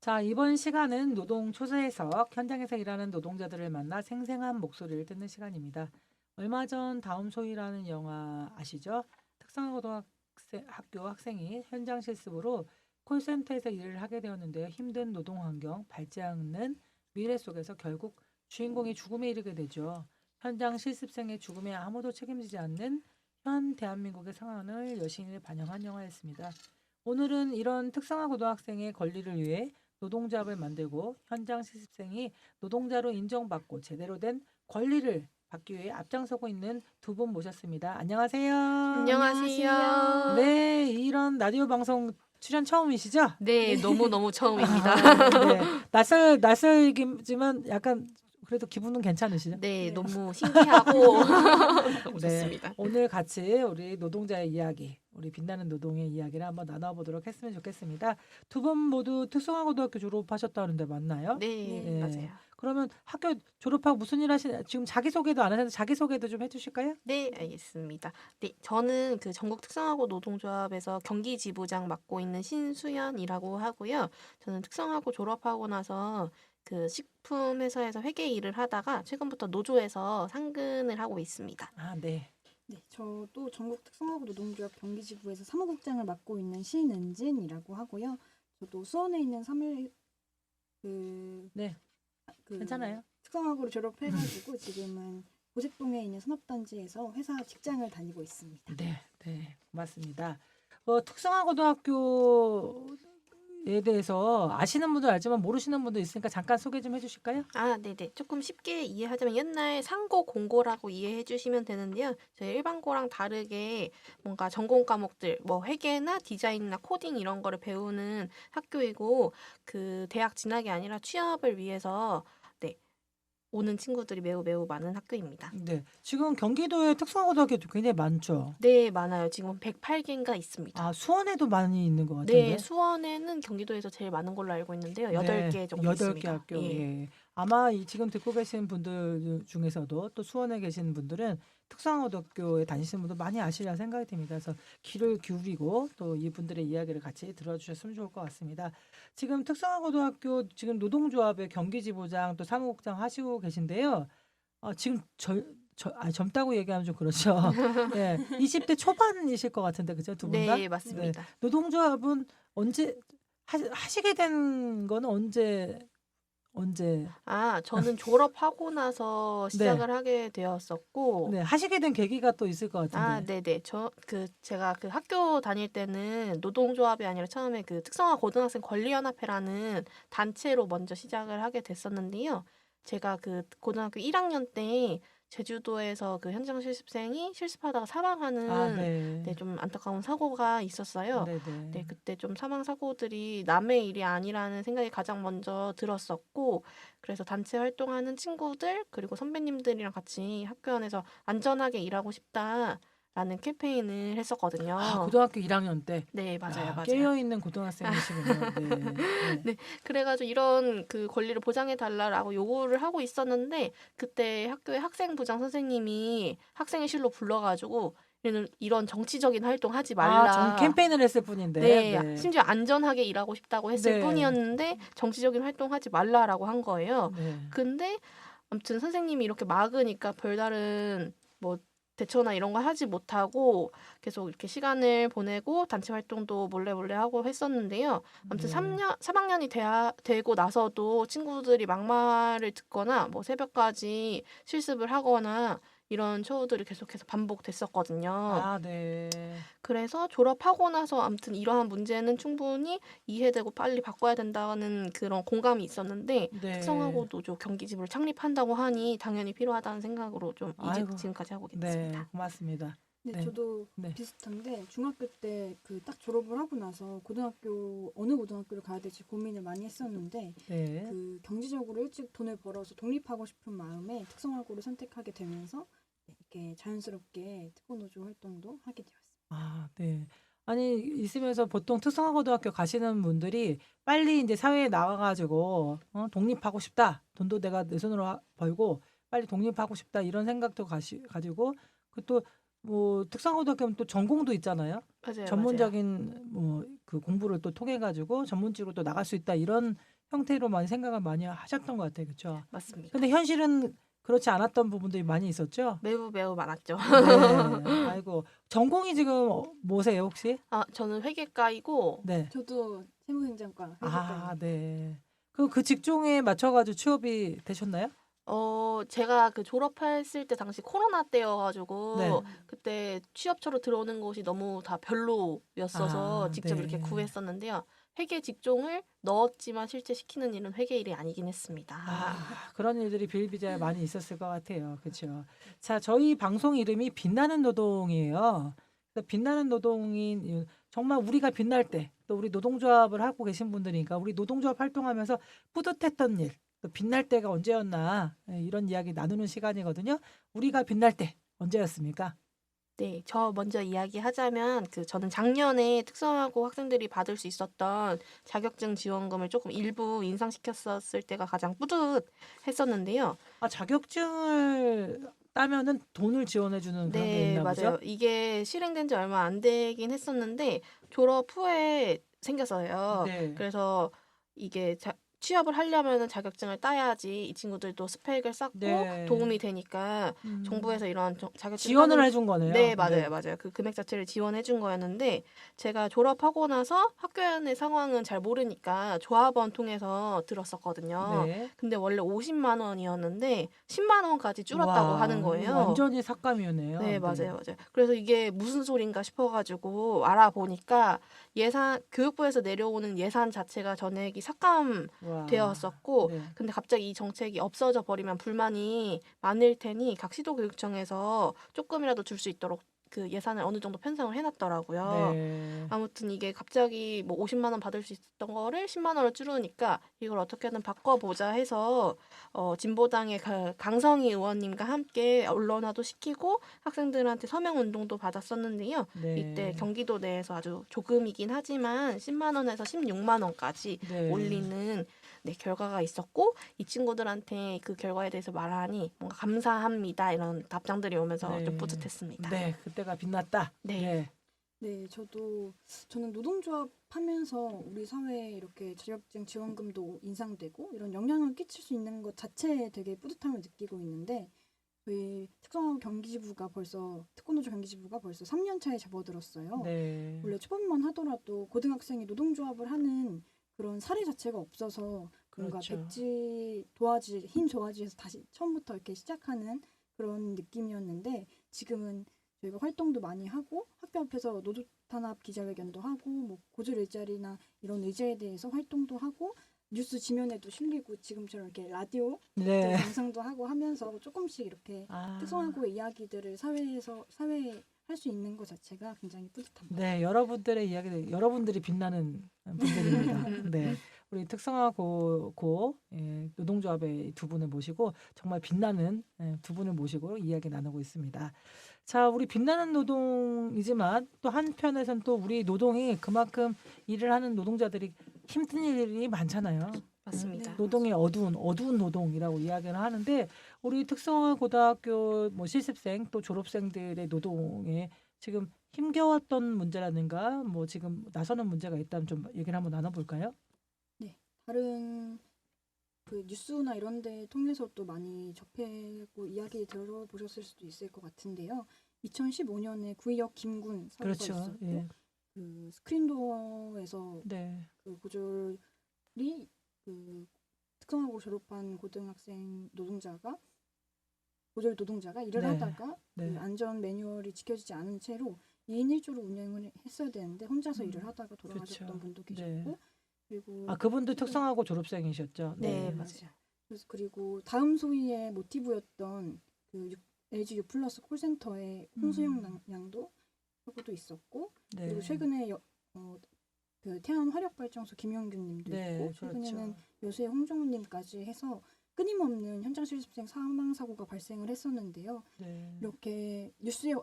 자, 이번 시간은 노동 초대석 현장에서 일하는 노동자들을 만나 생생한 목소리를 듣는 시간입니다. 얼마 전 다음 소위라는 영화 아시죠? 학교 학생이 현장 실습으로 콜센터에서 일을 하게 되었는데요. 힘든 노동 환경, 밟지 않는 미래 속에서 결국 주인공이 죽음에 이르게 되죠. 현장 실습생의 죽음에 아무도 책임지지 않는 현 대한민국의 상황을 여실히 반영한 영화였습니다. 오늘은 이런 특성화 고등학생의 권리를 위해 노동조합을 만들고 현장 실습생이 노동자로 인정받고 제대로 된 권리를 받기 위해 앞장서고 있는 두 분 모셨습니다. 안녕하세요. 안녕하세요. 네, 이런 라디오 방송 출연 처음이시죠? 네, 너무너무 처음입니다. 네, 낯설기지만 약간 그래도 기분은 괜찮으시죠? 네, 너무 신기하고 너무 네, 좋습니다. 오늘 같이 우리 노동자의 이야기, 우리 빛나는 노동의 이야기를 한번 나눠보도록 했으면 좋겠습니다. 두 분 모두 특성화고등학교 졸업하셨다는데 맞나요? 네, 네. 맞아요. 그러면 학교 졸업하고 무슨 일 하시나요? 지금 자기소개도 안 하셨는데 자기소개도 좀 해주실까요? 네, 알겠습니다. 네, 저는 그 전국 특성화고 노동조합에서 경기 지부장 맡고 있는 신수연이라고 하고요. 저는 특성화고 졸업하고 나서 그 식품 회사에서 회계 일을 하다가 최근부터 노조에서 상근을 하고 있습니다. 아, 네. 네, 저도 전국 특성화고 노동조합 경기지부에서 사무국장을 맡고 있는 신은진이라고 하고요. 저도 수원에 있는 3일 네, 괜찮아요. 특성화고를 졸업해가지고 지금은 고색동에 있는 산업단지에서 회사 직장을 다니고 있습니다. 네, 네, 고맙습니다. 특성화고등학교에 대해서 아시는 분도 알지만 모르시는 분도 있으니까 잠깐 소개 좀 해주실까요? 아, 네네. 조금 쉽게 이해하자면 옛날 상고 공고라고 이해해 주시면 되는데요. 저희 일반고랑 다르게 뭔가 전공 과목들, 뭐 회계나 디자인이나 코딩 이런 거를 배우는 학교이고, 그 대학 진학이 아니라 취업을 위해서 네, 오는 친구들이 매우 매우 많은 학교입니다. 네, 지금 경기도에 특성화고등학교 굉장히 많죠. 네, 많아요. 지금 108개인가 있습니다. 아, 수원에도 많이 있는 것 네, 같은데. 수원에는 경기도에서 제일 많은 걸로 알고 있는데요. 네, 8개 정도 8개 있습니다. 학교. 예. 예. 아마 지금 듣고 계신 분들 중에서도 또 수원에 계신 분들은 특성화고등학교에 다니시는 분들 많이 아시리라 생각이 듭니다. 그래서 귀를 기울이고 또 이분들의 이야기를 같이 들어주셨으면 좋을 것 같습니다. 지금 특성화고등학교 지금 노동조합의 경기지부장 또 사무국장 하시고 계신데요. 지금 젊다고 얘기하면 좀 그렇죠. 예, 20대 초반이실 것 같은데 그죠? 두 분 다? 네, 맞습니다. 노동조합은 언제 하시게 된 거는 언제 아, 저는 졸업하고 나서 네. 시작을 하게 되었었고, 네, 하시게 된 계기가 또 있을 것 아, 같은데. 네네. 제가 그 학교 다닐 때는 노동조합이 아니라 처음에 그 특성화 고등학생 권리연합회라는 단체로 먼저 시작을 하게 됐었는데요. 제가 그 고등학교 1학년 때 제주도에서 그 현장 실습생이 실습하다가 아, 사망하는 네. 네, 좀 안타까운 사고가 있었어요. 네, 네네. 그때 좀 사망 사고들이 남의 일이 아니라는 생각이 가장 먼저 들었었고, 그래서 단체 활동하는 친구들 그리고 선배님들이랑 같이 학교 안에서 안전하게 일하고 싶다라는 캠페인을 했었거든요. 아, 고등학교 1학년 때. 네, 맞아요, 맞아요. 깨어있는 고등학생이시군요. 네. 네. 네, 그래가지고 이런 그 권리를 보장해 달라라고 요구를 하고 있었는데 그때 학교의 학생부장 선생님이 학생의 실로 불러가지고 이런 정치적인 활동 하지 말라. 전 캠페인을 했을 뿐인데. 네, 네. 심지어 안전하게 일하고 싶다고 했을 네. 뿐이었는데 정치적인 활동 하지 말라라고 한 거예요. 네. 근데 아무튼 선생님이 이렇게 막으니까 별다른 뭐 대처나 이런 거 하지 못하고 계속 이렇게 시간을 보내고 단체 활동도 몰래 몰래 하고 했었는데요. 아무튼 네. 3학년이 되고 나서도 친구들이 막말을 듣거나 뭐 새벽까지 실습을 하거나 이런 처우들이 계속해서 반복됐었거든요. 아, 네. 그래서 졸업하고 나서 아무튼 이러한 문제는 충분히 이해되고 빨리 바꿔야 된다는 그런 공감이 있었는데 네. 특성화고 노조 경기지부를 창립한다고 하니 당연히 필요하다는 생각으로 좀 아이고, 지금까지 하고 네, 있습니다. 고맙습니다. 네, 네. 저도 네. 비슷한데 중학교 때 그 딱 졸업을 하고 나서 어느 고등학교를 가야 될지 고민을 많이 했었는데 네. 그 경제적으로 일찍 돈을 벌어서 독립하고 싶은 마음에 특성화고를 선택하게 되면서 이렇게 자연스럽게 특고노조 활동도 하게 되었습니다. 아, 네. 아니, 있으면서 보통 특성화고등학교 가시는 분들이 빨리 이제 사회에 나와가지고 독립하고 싶다. 돈도 내가 내 손으로 벌고 빨리 독립하고 싶다. 이런 생각도 가지고 그 또 뭐 특성화고등학교는 또 전공도 있잖아요. 맞아요, 맞아요. 전문적인 뭐 그 공부를 또 통해 가지고 전문직으로 또 나갈 수 있다 이런 형태로 많이 생각을 많이 하셨던 것 같아요. 그렇죠? 맞습니다. 근데 현실은 그렇지 않았던 부분들이 많이 있었죠? 매우 많았죠. 네. 아이고. 전공이 지금 뭐세요, 혹시? 저는 회계과이고 네. 저도 세무행정과 아, 회계과입니다. 네. 그 직종에 맞춰 가지고 취업이 되셨나요? 제가 그 졸업했을 때 당시 코로나 때여가지고 네. 그때 취업처로 들어오는 곳이 너무 다 별로였어서 아, 직접 이렇게 네. 구했었는데요. 회계 직종을 넣었지만 실제 시키는 일은 회계 일이 아니긴 했습니다. 그런 일들이 비일비재하게 많이 있었을 것 같아요. 그렇죠. 자, 저희 방송 이름이 빛나는 노동이에요. 그래서 빛나는 노동인 정말 우리가 빛날 때 또 우리 노동조합을 하고 계신 분들이니까 우리 노동조합 활동하면서 뿌듯했던 일, 또 빛날 때가 언제였나 이런 이야기 나누는 시간이거든요. 우리가 빛날 때 언제였습니까? 네, 저 먼저 이야기하자면 저는 작년에 특성화고 학생들이 받을 수 있었던 자격증 지원금을 조금 일부 인상시켰었을 때가 가장 뿌듯했었는데요. 자격증을 따면은 돈을 지원해 주는 그런 게 네, 있나 보죠? 맞아요. 이게 실행된 지 얼마 안 되긴 했었는데 졸업 후에 생겼어요. 네. 그래서 이게 취업을 하려면은 자격증을 따야지 이 친구들도 스펙을 쌓고 네. 도움이 되니까 음. 정부에서 이런 자격증 지원을 따는 해준 거네요. 네, 맞아요. 그 금액 자체를 지원해 준 거였는데 제가 졸업하고 나서 학교 내 상황은 잘 모르니까 조합원 통해서 들었었거든요. 네. 근데 원래 50만 원이었는데 10만 원까지 줄었다고 와, 하는 이거 거예요. 완전히 삭감이네요. 네, 맞아요. 그래서 이게 무슨 소린가 싶어가지고 알아보니까 교육부에서 내려오는 예산 자체가 전액이 삭감되었었고, 네. 근데 갑자기 이 정책이 없어져 버리면 불만이 많을 테니 각 시도교육청에서 조금이라도 줄 수 있도록 그 예산을 어느 정도 편성을 해놨더라고요. 네. 아무튼 이게 갑자기 뭐 50만 원 받을 수 있었던 거를 10만 원을 줄으니까 이걸 어떻게든 바꿔보자 해서 진보당의 강성희 의원님과 함께 언론화도 시키고 학생들한테 서명 운동도 받았었는데요. 네. 이때 경기도 내에서 아주 조금이긴 하지만 10만 원에서 16만 원까지 네. 올리는 결과가 있었고 이 친구들한테 그 결과에 대해서 말하니 뭔가 감사합니다 이런 답장들이 오면서 네. 좀 뿌듯했습니다. 네, 그때가 빛났다. 네. 네, 저는 노동조합 하면서 우리 사회에 이렇게 자격증 지원금도 인상되고 이런 영향을 끼칠 수 있는 것 자체에 되게 뿌듯함을 느끼고 있는데 저희 특성화고 특권노조 경기지부가 벌써 3년 차에 접어들었어요. 네. 원래 초반만 하더라도 고등학생이 노동조합을 하는 그런 사례 자체가 없어서 뭔가 그렇죠. 힘 조아지에서 다시 처음부터 이렇게 시작하는 그런 느낌이었는데 지금은 저희가 활동도 많이 하고 학교 앞에서 노조 탄압 기자회견도 하고 뭐 고졸 일자리나 이런 의제에 대해서 활동도 하고 뉴스 지면에도 실리고 지금처럼 이렇게 라디오 네. 방송도 하고 하면서 조금씩 이렇게 특성화고의 이야기들을 사회에 할 수 있는 것 자체가 굉장히 뿌듯합니다. 네, 여러분들의 이야기들, 여러분들이 빛나는 분들입니다. 네, 우리 특성화고 노동조합의 두 분을 모시고 정말 빛나는 두 분을 모시고 이야기 나누고 있습니다. 자, 우리 빛나는 노동이지만 또 한편에선 또 우리 노동이 그만큼 일을 하는 노동자들이 힘든 일이 많잖아요. 맞습니다. 네. 노동의 어두운 노동이라고 이야기를 하는데 우리 특성화 고등학교 실습생 또 졸업생들의 노동에 지금 힘겨웠던 문제라든가 뭐 지금 나서는 문제가 있다면 좀 얘기를 한번 나눠볼까요? 네, 다른 그 뉴스나 이런 데 통해서 또 많이 접하고 이야기 들어보셨을 수도 있을 것 같은데요. 2015년에 구의역 김군 사고가 그렇죠. 있었고 예. 그 스크린도어에서 네. 그 고졸이 그 특성화고 졸업한 고졸 노동자가 일을 네. 하다가 네. 그 안전 매뉴얼이 지켜지지 않은 채로 2인 1조로 운영을 했어야 되는데 혼자서 일을 하다가 돌아가셨던 그렇죠. 분도 네. 계셨고 그리고 그분도 특성화고 졸업생이셨죠. 네, 네, 맞아요. 그리고 다음 소위의 모티브였던 그 LG U 플러스 콜센터의 홍수영 양도 사고도 있었고 네. 그리고 최근에 그 태안 화력발전소 김영균님도 네, 있고 그렇죠. 최근에는 여수의 홍정우님까지 해서 끊임없는 현장 실습생 사망 사고가 발생을 했었는데요. 네. 이렇게 뉴스에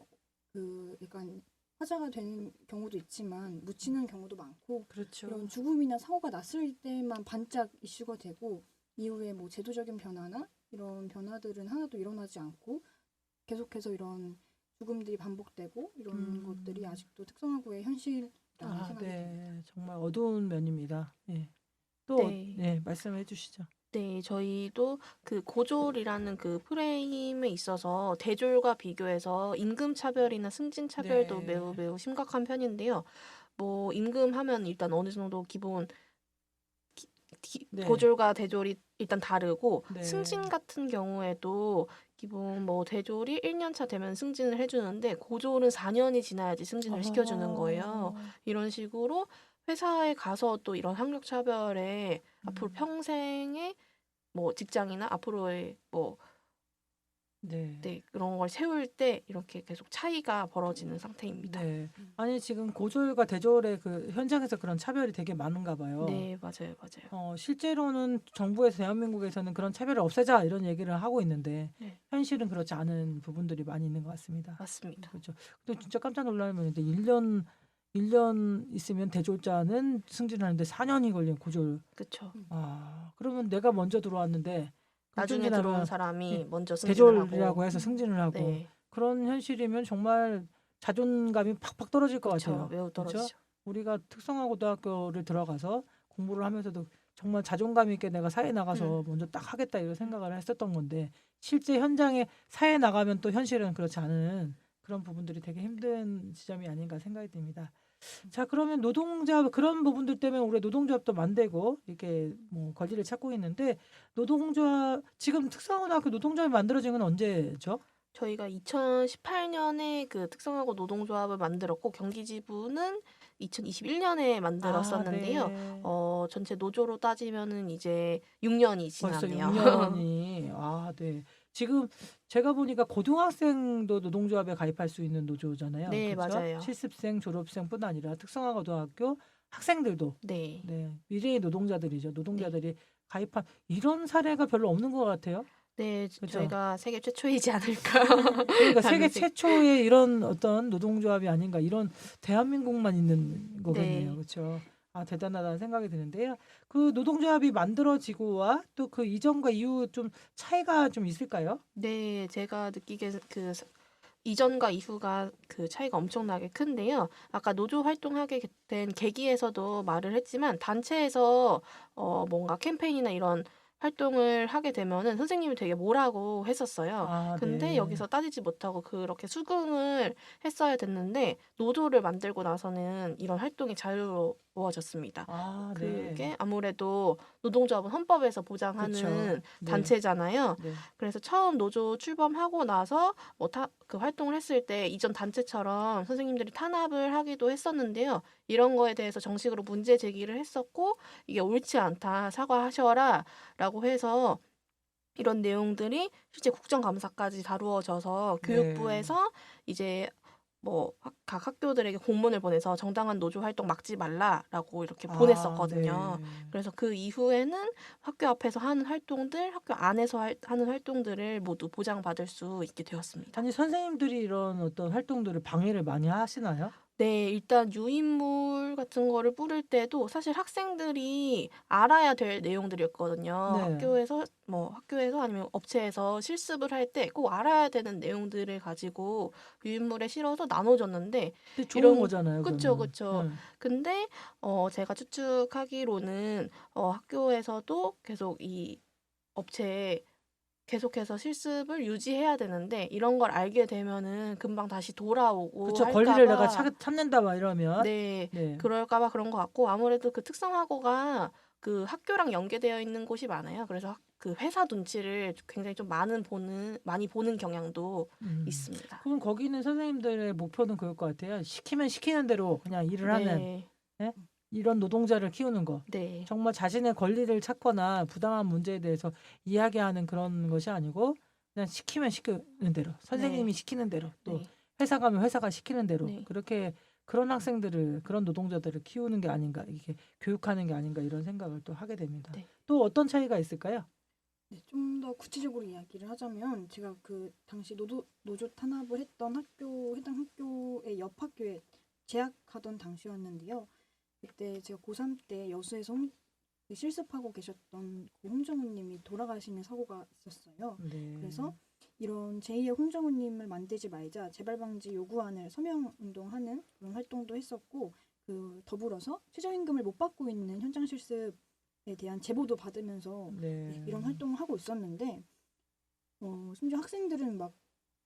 그 약간 화제가 되는 경우도 있지만 묻히는 경우도 많고 그렇죠. 이런 죽음이나 사고가 났을 때만 반짝 이슈가 되고 이후에 뭐 제도적인 변화나 이런 변화들은 하나도 일어나지 않고 계속해서 이런 죽음들이 반복되고 이런 것들이 아직도 특성화고의 현실인 생각이 듭니다. 네. 정말 어두운 면입니다. 예. 또 네. 말씀해 주시죠. 네, 저희도 그 고졸이라는 그 프레임에 있어서 대졸과 비교해서 임금 차별이나 승진 차별도 네. 매우 매우 심각한 편인데요. 뭐 임금 하면 일단 어느 정도 기본 네. 고졸과 대졸이 일단 다르고 네. 승진 같은 경우에도 기본 뭐 대졸이 1년 차 되면 승진을 해주는데 고졸은 4년이 지나야지 승진을 시켜주는 거예요. 이런 식으로 회사에 가서 또 이런 학력 차별에 앞으로 평생에 뭐 직장이나 앞으로의 뭐 네. 그런 걸 세울 때 이렇게 계속 차이가 벌어지는 상태입니다. 네. 아니 지금 고졸과 대졸의 그 현장에서 그런 차별이 되게 많은가 봐요. 네, 맞아요, 맞아요. 실제로는 정부에서 대한민국에서는 그런 차별을 없애자 이런 얘기를 하고 있는데 네, 현실은 그렇지 않은 부분들이 많이 있는 것 같습니다. 맞습니다. 그렇죠. 근데 진짜 깜짝 놀라면 근데 1년 있으면 대졸자는 승진하는데 4년이 걸린 고졸. 그렇죠. 그러면 내가 먼저 들어왔는데 나중에 승진하면 들어온 사람이 예, 먼저 승진을 대졸이라고 하고. 해서 승진을 하고 네, 그런 현실이면 정말 자존감이 팍팍 떨어질 것 그렇죠. 같아요. 매우 그렇죠? 떨어지죠. 우리가 특성화고등학교를 들어가서 공부를 하면서도 정말 자존감 있게 내가 사회 나가서 먼저 딱 하겠다 이런 생각을 했었던 건데 실제 현장에 사회 나가면 또 현실은 그렇지 않은 그런 부분들이 되게 힘든 지점이 아닌가 생각이 듭니다. 자, 그러면 노동자 그런 부분들 때문에 우리 노동조합도 만들고 이렇게 뭐 권리를 찾고 있는데 노동조합 지금 특성화고등학교 노동조합이 만들어진 건 언제죠? 저희가 2018년에 그 특성화고 노동조합을 만들었고 경기지부는 2021년에 만들었었는데요. 네. 전체 노조로 따지면은 이제 6년이 벌써 지났네요. 6년이 네. 지금 제가 보니까 고등학생도 노동조합에 가입할 수 있는 노조잖아요. 네, 그렇죠? 맞아요. 실습생, 졸업생뿐 아니라 특성화고등학교 학생들도 네. 미래의 노동자들이죠. 노동자들이 가입한 이런 사례가 별로 없는 것 같아요. 네, 그죠? 저희가 세계 최초이지 않을까. 그러니까 세계 라는 생- 최초의 이런 어떤 노동조합이 아닌가 이런 대한민국만 있는 거겠네요. 네. 그렇죠? 대단하다는 생각이 드는데요. 그 노동조합이 만들어지고와 또 그 이전과 이후 좀 차이가 좀 있을까요? 네, 제가 느끼기에 이전과 이후가 그 차이가 엄청나게 큰데요. 아까 노조 활동하게 된 계기에서도 말을 했지만 단체에서 뭔가 캠페인이나 이런 활동을 하게 되면은 선생님이 되게 뭐라고 했었어요. 근데 네. 여기서 따지지 못하고 그렇게 수긍을 했어야 됐는데 노조를 만들고 나서는 이런 활동이 자유로워졌습니다. 네. 그게 아무래도 노동조합은 헌법에서 보장하는 그쵸. 네. 단체잖아요. 네. 그래서 처음 노조 출범하고 나서 그 활동을 했을 때 이전 단체처럼 선생님들이 탄압을 하기도 했었는데요. 이런 거에 대해서 정식으로 문제 제기를 했었고 이게 옳지 않다 사과하셔라 라고 해서 이런 내용들이 실제 국정감사까지 다루어져서 네. 교육부에서 이제 뭐 각 학교들에게 공문을 보내서 정당한 노조 활동 막지 말라라고 이렇게 보냈었거든요. 네. 그래서 그 이후에는 학교 앞에서 하는 활동들, 학교 안에서 하는 활동들을 모두 보장받을 수 있게 되었습니다. 아니 선생님들이 이런 어떤 활동들을 방해를 많이 하시나요? 네, 일단 유인물 같은 거를 뿌릴 때도 사실 학생들이 알아야 될 내용들이었거든요. 네. 학교에서 아니면 업체에서 실습을 할 때 꼭 알아야 되는 내용들을 가지고 유인물에 실어서 나눠줬는데 근데 좋은 이런 거잖아요. 그쵸, 그러면. 그쵸. 근데 제가 추측하기로는 학교에서도 계속 이 업체에 계속해서 실습을 유지해야 되는데 이런 걸 알게 되면은 금방 다시 돌아오고 그쵸. 할까 권리를 내가 봐 찾는다 막 이러면. 네. 네. 그럴까 봐 그런 것 같고 아무래도 그 특성화고가 그 학교랑 연계되어 있는 곳이 많아요. 그래서 그 회사 눈치를 굉장히 좀 많이 보는 경향도 있습니다. 그럼 거기는 선생님들의 목표는 그럴 것 같아요. 시키면 시키는 대로 그냥 일을 하는 네. 이런 노동자를 키우는 거. 네. 정말 자신의 권리를 찾거나 부당한 문제에 대해서 이야기하는 그런 것이 아니고 그냥 시키면 시키는 대로 선생님이 시키는 대로 또 네. 회사 가면 회사가 시키는 대로 네. 그렇게 그런 학생들을 그런 노동자들을 키우는 게 아닌가 이게 교육하는 게 아닌가 이런 생각을 또 하게 됩니다. 네. 또 어떤 차이가 있을까요? 네, 좀 더 구체적으로 이야기를 하자면 제가 그 당시 노조 탄압을 했던 해당 학교의 옆 학교에 재학하던 당시였는데요. 그때 제가 고3 때 여수에서 실습하고 계셨던 그 홍정우님이 돌아가시는 사고가 있었어요. 네. 그래서 이런 제2의 홍정우님을 만들지 말자 재발 방지 요구안을 서명 운동하는 그런 활동도 했었고 그 더불어서 최저임금을 못 받고 있는 현장 실습에 대한 제보도 받으면서 네. 이런 활동을 하고 있었는데 심지어 학생들은 막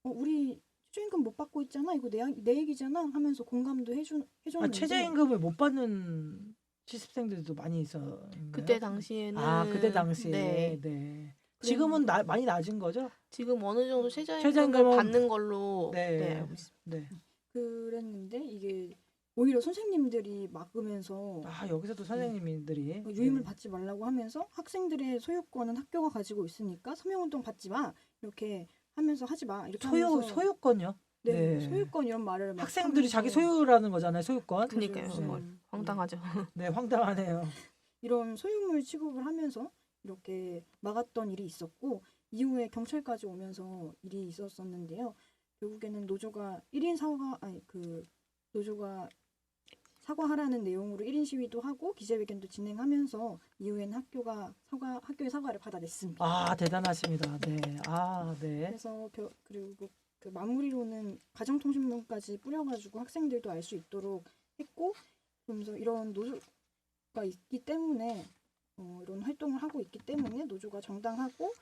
우리 최저임금 못 받고 있잖아. 이거 내 얘기잖아 하면서 공감도 해줬는데 최저임금을 못 받는 실습생들도 많이 있었나요? 그때 당시에는 그때 당시에 네. 네. 지금은 많이 낮은 거죠? 지금 어느 정도 최저임금을 최저임금은 받는 걸로 네. 알고 있습니다. 네. 그랬는데 이게 오히려 선생님들이 막으면서 여기서도 선생님들이 유임을 받지 말라고 하면서 학생들의 소유권은 학교가 가지고 있으니까 서명운동 받지 마 이렇게 하면서 하지 마 이렇게 하면서 소유권요? 네, 네. 소유권 이런 말을 막 학생들이 하면서 자기 소유라는 거잖아요. 소유권. 그니까요. 그래서 그걸 황당하죠. 네, 황당하네요. 이런 소유물 취급을 하면서 이렇게 막았던 일이 있었고 이후에 경찰까지 오면서 일이 있었었는데요. 결국에는 노조가 1인 노조가 사과하라는 내용으로 1인 시위도 하고 기자회견도 진행하면서 이후에는 학교의 사과를 받아냈습니다. 대단하십니다. 네. 네. 그래서 그리고 그 마무리로는 가정통신문까지 뿌려가지고 학생들도 알 수 있도록 했고, 그러면서 이런 노조가 있기 때문에 이런 활동을 하고 있기 때문에 노조가 정당하고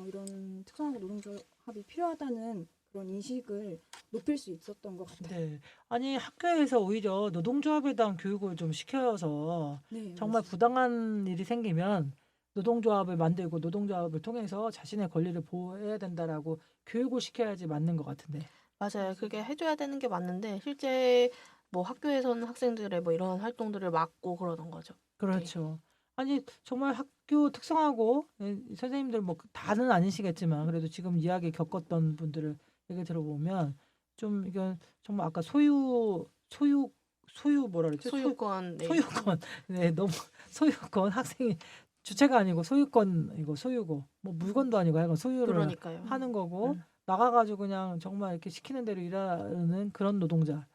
이런 특성화고 노동조합이 필요하다는 그런 인식을 높일 수 있었던 것 같아요. 네. 아니 학교에서 오히려 노동조합에 대한 교육을 좀 시켜서 네, 정말 맞습니다. 부당한 일이 생기면 노동조합을 만들고 노동조합을 통해서 자신의 권리를 보호해야 된다라고 교육을 시켜야지 맞는 것 같은데. 맞아요. 그게 해줘야 되는 게 맞는데 실제 뭐 학교에서는 학생들의 뭐 이런 활동들을 막고 그러는 거죠. 그렇죠. 아니 정말 학교 특성화고 선생님들 뭐 다는 아니시겠지만 그래도 지금 이야기 겪었던 분들을 얘기 들어보면 좀 이건 정말 아까 소유 뭐라 그랬죠? 소유권, 네. 소유권. 네, 너무 소유권 학생이 주체가 아니고 소유권이고 소유고 뭐 물건도 아니고 약간 소유를 그러니까요. 하는 거고 음. 나가가지고 그냥 정말 이렇게 시키는 대로 일하는 그런 노동자.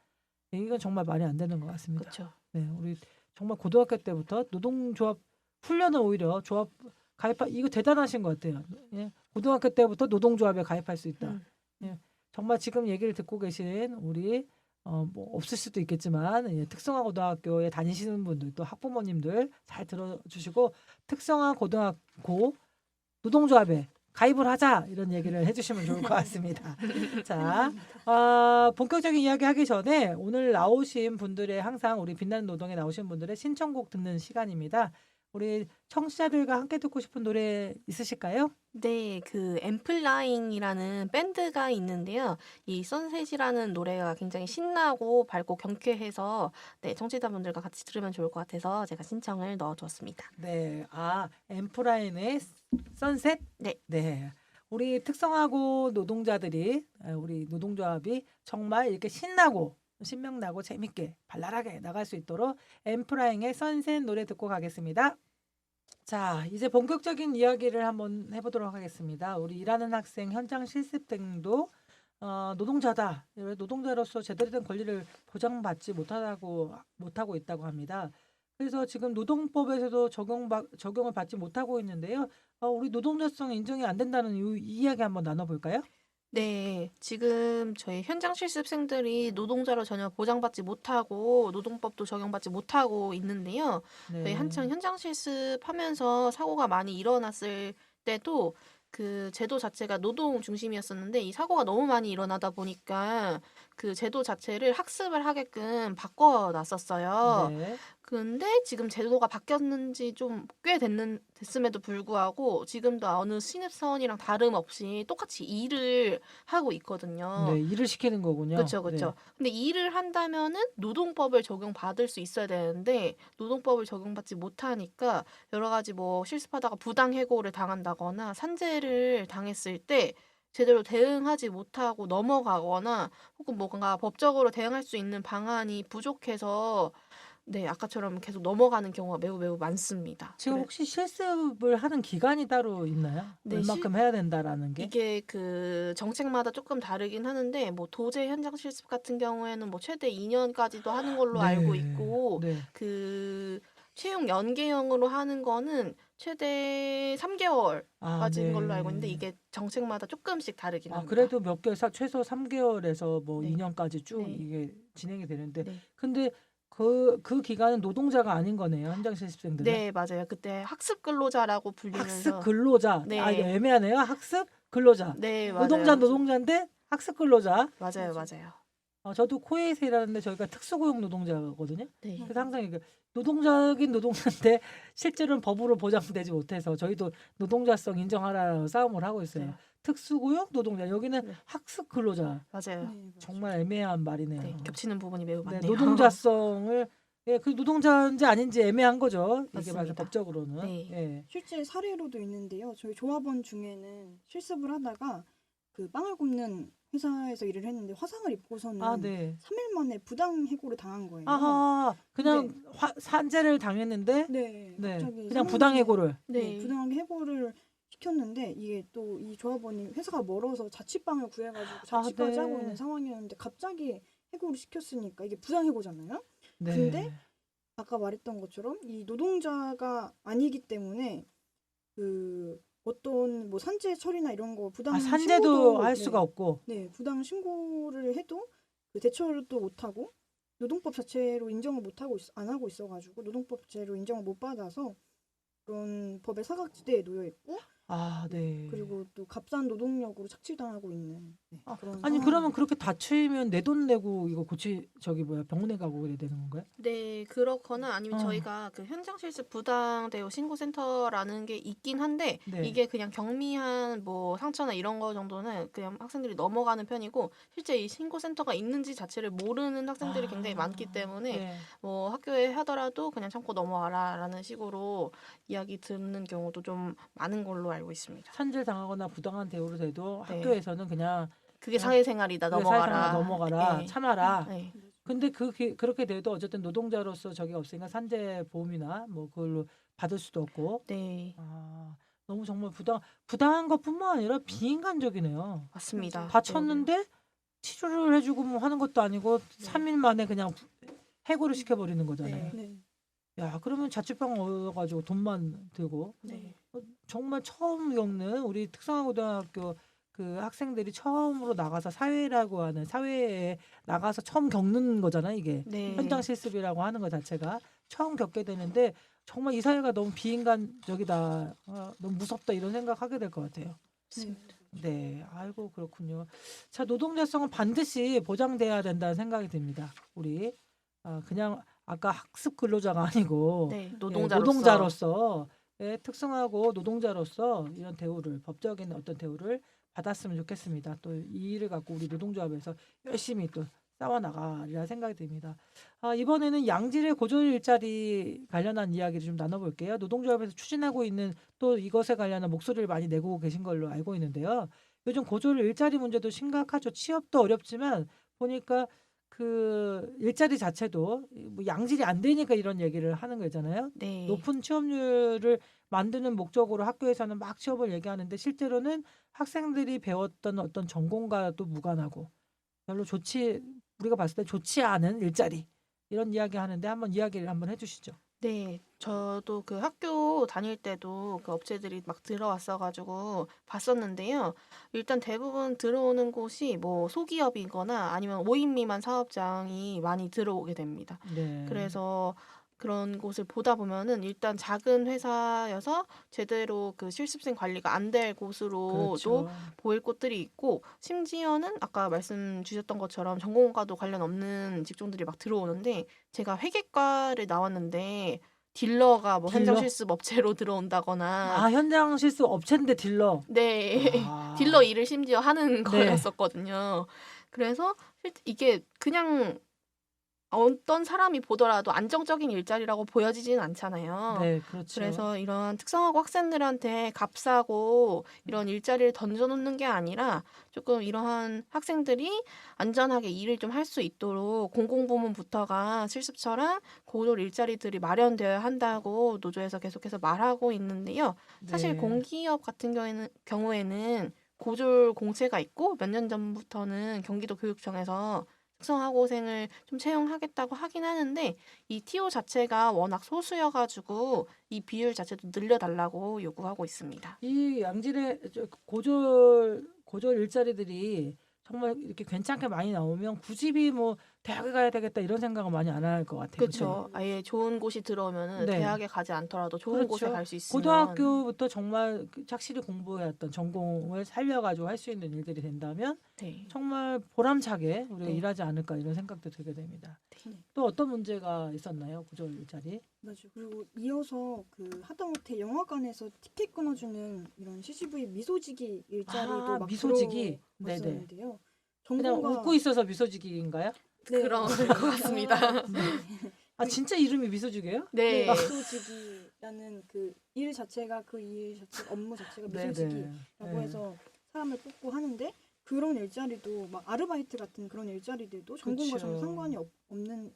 이건 정말 말이 안 되는 것 같습니다. 그렇죠. 네, 우리 정말 고등학교 때부터 노동조합 훈련은 오히려 조합 이거 대단하신 것 같아요. 예, 고등학교 때부터 노동조합에 가입할 수 있다. 예, 정말 지금 얘기를 듣고 계신 우리 뭐 없을 수도 있겠지만 특성화 고등학교에 다니시는 분들 또 학부모님들 잘 들어주시고 특성화 고등학교 노동조합에 가입을 하자 이런 얘기를 해주시면 좋을 것 같습니다. 자, 본격적인 이야기 하기 전에 오늘 나오신 분들의 항상 우리 빛나는 노동에 나오신 분들의 신청곡 듣는 시간입니다. 우리 청취자들과 함께 듣고 싶은 노래 있으실까요? 네, 그 앰플라잉이라는 밴드가 있는데요. 이 선셋이라는 노래가 굉장히 신나고 밝고 경쾌해서 네, 청취자분들과 같이 들으면 좋을 것 같아서 제가 신청을 넣어두었습니다. 네, 엠프라인의 선셋? 네. 네. 우리 특성화고 노동자들이 우리 노동조합이 정말 이렇게 신나고 신명나고 재밌게 발랄하게 나갈 수 있도록 엠프라잉의 선셋 노래 듣고 가겠습니다. 자, 이제 본격적인 이야기를 한번 해보도록 하겠습니다. 우리 일하는 학생 현장 실습 등도 노동자다. 노동자로서 제대로 된 권리를 보장받지 못하고 있다고 합니다. 그래서 지금 노동법에서도 적용을 받지 못하고 있는데요. 우리 노동자성 인정이 안 된다는 이 이야기 한번 나눠볼까요? 네, 지금 저희 현장 실습생들이 노동자로 전혀 보장받지 못하고 노동법도 적용받지 못하고 있는데요. 저희 네. 한창 현장 실습하면서 사고가 많이 일어났을 때도 그 제도 자체가 노동 중심이었었는데 이 사고가 너무 많이 일어나다 보니까 그 제도 자체를 학습을 하게끔 바꿔놨었어요. 네. 근데 지금 제도가 바뀌었는지 좀 꽤 됐음에도 불구하고 지금도 어느 신입사원이랑 다름없이 똑같이 일을 하고 있거든요. 네, 일을 시키는 거군요. 그렇죠, 그렇죠. 네. 근데 일을 한다면은 노동법을 적용받을 수 있어야 되는데 노동법을 적용받지 못하니까 여러 가지 뭐 실습하다가 부당 해고를 당한다거나 산재를 당했을 때 제대로 대응하지 못하고 넘어가거나 혹은 뭔가 법적으로 대응할 수 있는 방안이 부족해서 네, 아까처럼 계속 넘어가는 경우가 매우 많습니다. 지금 그래- 혹시 실습을 하는 기간이 따로 있나요? 네, 얼마큼 해야 된다라는 게? 이게 그 정책마다 조금 다르긴 하는데 뭐 도제 현장 실습 같은 경우에는 뭐 최대 2년까지도 하는 걸로 알고 있고 네. 그 채용 연계형으로 하는 거는 최대 3개월까지인 네. 걸로 알고 있는데 이게 정책마다 조금씩 다르긴 합니다. 그래도 몇 개월 최소 3개월에서 뭐 네. 2년까지 쭉 네. 이게 진행이 되는데 네. 근데 그 기간은 노동자가 아닌 거네요. 현장 실습생들은. 네, 맞아요. 그때 학습 근로자라고 불리면서 학습 근로자. 네. 아, 이거 애매하네요. 학습 근로자. 네, 맞아요. 노동자인데 학습 근로자. 맞아요, 맞아요. 저도 코웨이트에 일하는데 저희가 특수고용 노동자거든요. 네. 그래서 항상 이게 노동자긴 노동자인데 실제로는 법으로 보장되지 못해서 저희도 노동자성 인정하라고 싸움을 하고 있어요. 네. 특수고용 노동자 여기는 네. 학습 근로자. 맞아요. 네, 정말 애매한 말이네요. 네, 겹치는 부분이 매우 네, 많네요. 노동자성을 그 노동자인지 아닌지 애매한 거죠. 이게 맞아 맞습니다. 법적으로는. 네. 예. 실제 사례로도 있는데요. 저희 조합원 중에는 실습을 하다가 그 빵을 굽는 회사에서 일을 했는데 화상을 입고서는 아, 네. 3일 만에 부당 해고를 당한 거예요. 아하, 그냥 산재를 당했는데 네, 네, 갑자기 그냥 3일 부당해고를. 네, 네. 부당하게 해고를 시켰는데 이게 또 이 조합원이 회사가 멀어서 자취방을 구해가지고 자취까지 네. 하고 있는 상황이었는데 갑자기 해고를 시켰으니까 이게 부당해고잖아요. 네. 근데 아까 말했던 것처럼 이 노동자가 아니기 때문에 그 어떤 뭐 산재 처리나 이런 거 부당 산재도 신고도 할 수가 없고. 네, 부당 신고를 해도 그 대처도 못 하고 노동법 자체로 인정을 못 하고 안 하고 있어가지고 노동법 자체로 인정을 못 받아서 그런 법의 사각지대에 놓여 있고 아, 네. 그리고 또 값싼 노동력으로 착취당하고 있는 그런 아니 상황. 그러면 그렇게 다치면 내 돈 내고 이거 병원에 가고 그래야 되는 건가요? 네, 그렇거나 아니면 어. 저희가 그 현장 실습 부당 대우 신고센터라는 게 있긴 한데 네. 이게 그냥 경미한 뭐 상처나 이런 거 정도는 그냥 학생들이 넘어가는 편이고 실제 이 신고센터가 있는지 자체를 모르는 학생들이 굉장히 많기 때문에 네. 뭐 학교에 하더라도 그냥 참고 넘어와라라는 식으로 이야기 듣는 경우도 좀 많은 걸로 알고 있습니다. 산재를 당하거나 부당한 대우를 돼도 네. 학교에서는 그냥 그게 사회생활이다 그게 넘어가라. 사회생활 넘어가라 네. 참아라. 네. 근데 그렇게 돼도 어쨌든 노동자로서 저게 없으니까 산재 보험이나 뭐 그걸로 받을 수도 없고. 네, 너무 정말 부당한 것뿐만 아니라 비인간적이네요. 맞습니다. 다쳤는데 치료를 해주고 뭐 하는 것도 아니고 3일 만에 그냥 해고를 시켜버리는 거잖아요. 네. 네. 야, 그러면 자취방 얻어가지고 돈만 들고 네. 정말 처음 겪는 우리 특성화고등학교 그 학생들이 처음으로 나가서 사회에 나가서 처음 겪는 거잖아요. 이게 네. 현장 실습이라고 하는 것 자체가 처음 겪게 되는데 정말 이 사회가 너무 비인간적이다, 너무 무섭다 이런 생각하게 될 것 같아요. 맞습니다. 네, 아이고 그렇군요. 자, 노동자성은 반드시 보장돼야 된다는 생각이 듭니다. 우리 그냥 아까 학습 근로자가 아니고 네, 노동자로서 특성하고 노동자로서 이런 법적인 어떤 대우를 받았으면 좋겠습니다. 또 이 일을 갖고 우리 노동조합에서 열심히 또 싸워나가리라 생각이 듭니다. 이번에는 양질의 고졸 일자리 관련한 이야기를 좀 나눠볼게요. 노동조합에서 추진하고 있는 또 이것에 관련한 목소리를 많이 내고 계신 걸로 알고 있는데요. 요즘 고졸 일자리 문제도 심각하죠. 취업도 어렵지만 보니까 그 일자리 자체도 뭐 양질이 안 되니까 이런 얘기를 하는 거잖아요. 네. 높은 취업률을 만드는 목적으로 학교에서는 막 취업을 얘기하는데 실제로는 학생들이 배웠던 어떤 전공과도 무관하고 별로 우리가 봤을 때 좋지 않은 일자리 이런 이야기 하는데 이야기를 한번 해주시죠. 네, 저도 그 학교 다닐 때도 그 업체들이 막 들어왔어가지고 봤었는데요. 일단 대부분 들어오는 곳이 뭐 소기업이거나 아니면 5인 미만 사업장이 많이 들어오게 됩니다. 네. 그래서 그런 곳을 보다 보면은 일단 작은 회사여서 제대로 그 실습생 관리가 안 될 곳으로도 그렇죠. 보일 곳들이 있고 심지어는 아까 말씀 주셨던 것처럼 전공과도 관련 없는 직종들이 막 들어오는데 제가 회계과를 나왔는데 딜러가 뭐 현장 딜러? 실습 업체로 들어온다거나 현장 실습 업체인데 딜러. 네 아. 딜러 일을 심지어 하는 네. 거였었거든요. 그래서 이게 그냥 어떤 사람이 보더라도 안정적인 일자리라고 보여지지는 않잖아요. 네, 그렇죠. 그래서 이런 특성화고 학생들한테 값싸고 이런 일자리를 던져놓는 게 아니라 조금 이러한 학생들이 안전하게 일을 좀 할 수 있도록 공공부문부터가 실습처랑 고졸 일자리들이 마련되어야 한다고 노조에서 계속해서 말하고 있는데요. 사실 네. 공기업 같은 경우에는 고졸 공채가 있고 몇 년 전부터는 경기도 교육청에서 특성화고생을 좀 채용하겠다고 하긴 하는데 이 TO 자체가 워낙 소수여가지고 이 비율 자체도 늘려달라고 요구하고 있습니다. 이 양질의 고졸 일자리들이 정말 이렇게 괜찮게 많이 나오면 굳이 뭐 대학에 가야 되겠다 이런 생각은 많이 안 할 것 같아요. 그렇죠. 아예 좋은 곳이 들어오면은 네. 대학에 가지 않더라도 좋은 곳에 그렇죠. 갈 수 있으면 고등학교부터 정말 착실히 공부해왔던 전공을 살려가지고 할 수 있는 일들이 된다면 네. 정말 보람차게 우리가 네. 일하지 않을까 이런 생각도 들게 됩니다. 네. 또 어떤 문제가 있었나요? 구절 일자리? 맞아요. 그리고 이어서 그 하다못해 영화관에서 티켓 끊어주는 이런 CCV 미소지기 일자리도 막 미소지기. 네네. 들어왔었는데요. 그냥 전공가 웃고 있어서 미소지기인가요? 네, 그런 맞아요. 것 같습니다. 네. 아 진짜 이름이 미소지기예요? 네. 네, 미소지기라는 그 일 자체가 그 일 자체 업무 자체가 미소지기라고 네네. 해서 사람을 뽑고 하는데 그런 일자리도 막 아르바이트 같은 그런 일자리들도 전공과 전혀 그쵸. 상관이 없는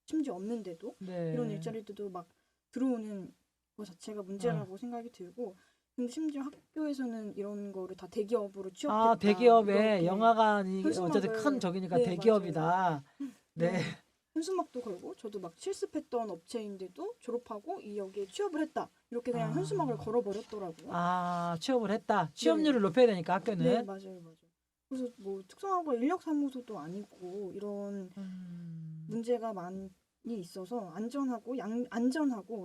심지어 없는데도 네. 이런 일자리들도 막 들어오는 것 자체가 문제라고 생각이 들고 근데 심지어 학교에서는 이런 거를 다 대기업으로 취업했다. 아 대기업에 이렇게 영화관이 어쨌든 현수막을- 큰 저기니까 네, 대기업이다. 네. 현수막도 걸고 저도 막 실습했던 업체인데도 졸업하고 이 여기에 취업을 했다. 이렇게 그냥 아. 현수막을 걸어버렸더라고요. 아 취업을 했다. 취업률을 높여야 되니까 학교는. 네, 맞아요. 그래서 뭐 특성화고 인력사무소도 아니고 이런 문제가 많이 있어서 안전하고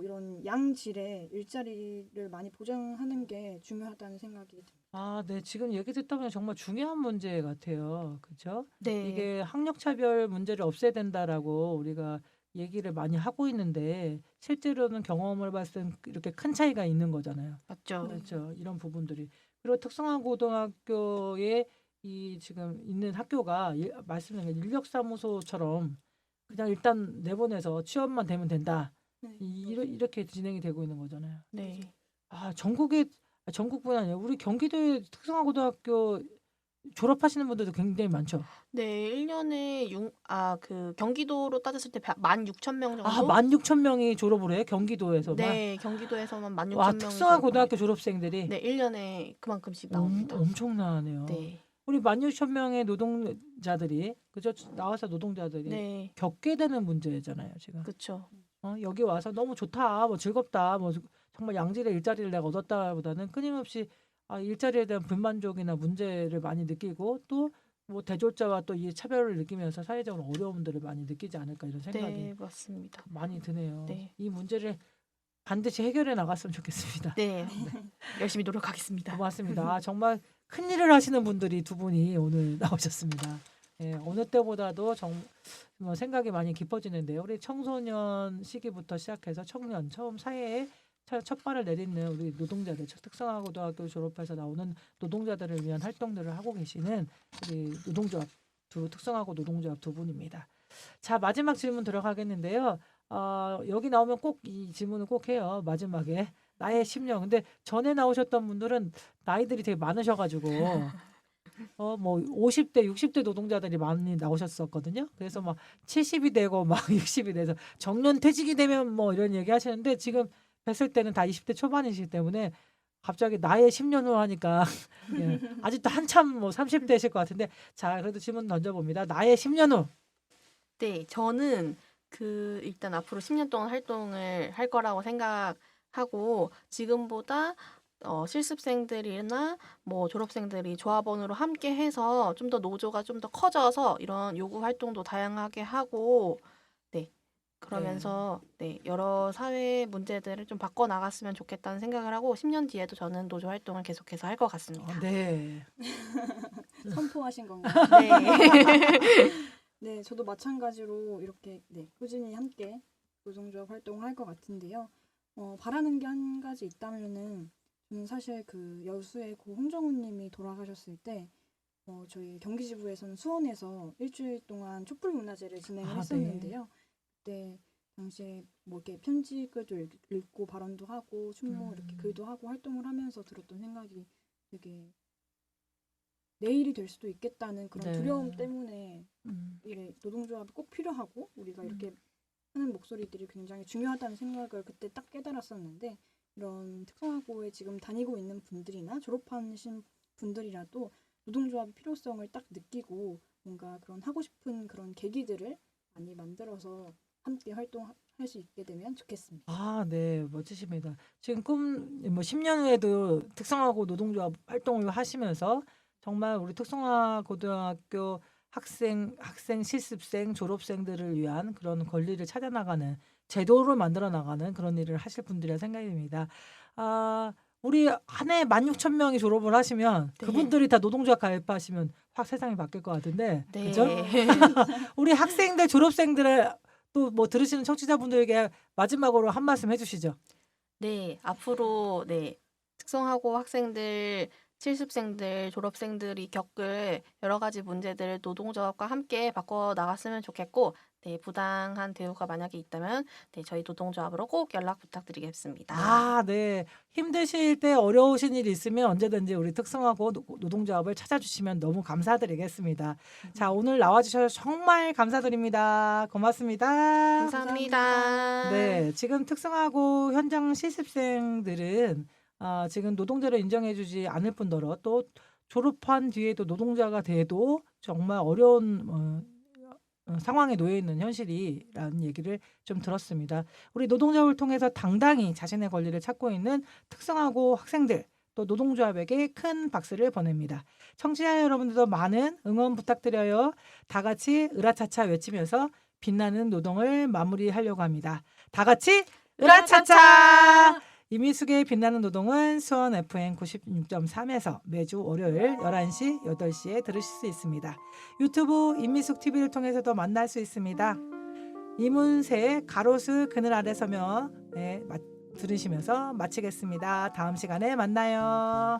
이런 양질의 일자리를 많이 보장하는 게 중요하다는 생각이 듭니다. 아, 네. 지금 얘기 듣다 보면 정말 중요한 문제 같아요. 그렇죠? 네. 이게 학력 차별 문제를 없애야 된다라고 우리가 얘기를 많이 하고 있는데 실제로는 경험을 봤을 땐 이렇게 큰 차이가 있는 거잖아요. 맞죠. 그렇죠. 이런 부분들이. 그리고 특성화 고등학교에 이 지금 있는 학교가 말씀드린 인력사무소처럼 그냥 일단 내보내서 취업만 되면 된다. 네, 이렇게 진행이 되고 있는 거잖아요. 네. 아, 전국뿐 아니라 우리 경기도의 특성화 고등학교 졸업하시는 분들도 굉장히 많죠. 네, 1년에 그 경기도로 따졌을 때 16,000명 정도? 아, 16,000명이 졸업을 해요? 경기도에서만? 네, 경기도에서만 16,000명이 와, 특성화 고등학교 졸업생들이 네, 1년에 그만큼씩 나옵니다. 엄청나네요. 네. 우리 16,000명의 노동자들이 그죠? 나와서 노동자들이 네. 겪게 되는 문제잖아요, 지금. 그렇죠. 여기 와서 너무 좋다, 뭐 즐겁다, 뭐 정말 양질의 일자리를 내가 얻었다보다는 끊임없이 일자리에 대한 불만족이나 문제를 많이 느끼고 또 뭐 대졸자와 또 이 차별을 느끼면서 사회적으로 어려움들을 많이 느끼지 않을까 이런 생각이 네, 맞습니다. 많이 드네요. 네. 이 문제를 반드시 해결해 나갔으면 좋겠습니다. 네. 열심히 노력하겠습니다. 고맙습니다. 정말 큰 일을 하시는 분들이 두 분이 오늘 나오셨습니다. 예, 어느 때보다도 뭐 생각이 많이 깊어지는데요. 우리 청소년 시기부터 시작해서 청년 처음 사회에 첫 발을 내딛는 우리 노동자들, 특성화 고등학교 졸업해서 나오는 노동자들을 위한 활동들을 하고 계시는 우리 특성화고 노동조합 두 분입니다. 자, 마지막 질문 들어가겠는데요. 여기 나오면 꼭 이 질문을 꼭 해요. 마지막에 나의 10년. 근데 전에 나오셨던 분들은 나이들이 되게 많으셔가지고 뭐 50대, 60대 노동자들이 많이 나오셨었거든요. 그래서 막 70이 되고 막 60이 돼서 정년 퇴직이 되면 뭐 이런 얘기 하시는데 지금 뵀을 때는 다 20대 초반이시기 때문에 갑자기 나의 10년 후 하니까 예, 아직도 한참 뭐 30대실 것 같은데 자, 그래도 질문 던져봅니다. 나의 10년 후. 네, 저는 일단 앞으로 10년 동안 활동을 할 거라고 생각하고 지금보다 실습생들이나 뭐 졸업생들이 조합원으로 함께 해서 좀 더 노조가 좀 더 커져서 이런 요구 활동도 다양하게 하고 그러면서 여러 사회 문제들을 좀 바꿔 나갔으면 좋겠다는 생각을 하고 10년 뒤에도 저는 노조 활동을 계속해서 할 것 같습니다. 네. 선포하신 건가요? 네. 네, 저도 마찬가지로 이렇게 꾸준히 함께 노동조합 활동을 할 것 같은데요. 바라는 게 한 가지 있다면은 저는 사실 그 여수의 고 홍정훈님이 돌아가셨을 때 저희 경기지부에서는 수원에서 일주일 동안 촛불 문화제를 진행을 했었는데요. 그때 당시에 뭐 이렇게 편지글도 읽고 발언도 하고 춤모 이렇게 글도 하고 활동을 하면서 들었던 생각이 되게 내일이 될 수도 있겠다는 그런 두려움 때문에 이래 노동조합이 꼭 필요하고 우리가 이렇게 하는 목소리들이 굉장히 중요하다는 생각을 그때 딱 깨달았었는데 이런 특성화고에 지금 다니고 있는 분들이나 졸업하신 분들이라도 노동조합의 필요성을 딱 느끼고 뭔가 그런 하고 싶은 그런 계기들을 많이 만들어서 함께 활동할 수 있게 되면 좋겠습니다. 아, 네, 멋지십니다. 지금 뭐 10년 후에도 특성화고 노동조합 활동을 하시면서 정말 우리 특성화 고등학교 학생, 실습생, 졸업생들을 위한 그런 권리를 찾아나가는 제도를 만들어 나가는 그런 일을 하실 분들이라 생각이 듭니다. 우리 한 해 16,000명이 졸업을 하시면 네. 그분들이 다 노동조합 가입하시면 확 세상이 바뀔 것 같은데 네. 그죠? 우리 학생들, 졸업생들을 또 뭐 들으시는 청취자분들에게 마지막으로 한 말씀 해주시죠. 네, 앞으로 네, 특성화고 학생들, 실습생들, 졸업생들이 겪을 여러 가지 문제들을 노동조합과 함께 바꿔 나갔으면 좋겠고, 네, 부당한 대우가 만약에 있다면 네, 저희 노동조합으로 꼭 연락 부탁드리겠습니다. 네. 힘드실 때 어려우신 일이 있으면 언제든지 우리 특성화고 노동조합을 찾아주시면 너무 감사드리겠습니다. 자, 오늘 나와주셔서 정말 감사드립니다. 고맙습니다. 감사합니다. 네, 지금 특성화고 현장 실습생들은 지금 노동자로 인정해주지 않을 뿐더러 또 졸업한 뒤에도 노동자가 돼도 정말 어려운 상황에 놓여 있는 현실이라는 얘기를 좀 들었습니다. 우리 노동조합을 통해서 당당히 자신의 권리를 찾고 있는 특성화고 학생들 또 노동조합에게 큰 박수를 보냅니다. 청취자 여러분들도 많은 응원 부탁드려요. 다 같이 으라차차 외치면서 빛나는 노동을 마무리하려고 합니다. 다 같이 으라차차! 이미숙의 빛나는 노동은 수원 FM 96.3에서 매주 월요일 11시, 8시에 들으실 수 있습니다. 유튜브 임미숙 TV를 통해서도 만날 수 있습니다. 이문세 가로수 그늘 아래 서며 들으시면서 마치겠습니다. 다음 시간에 만나요.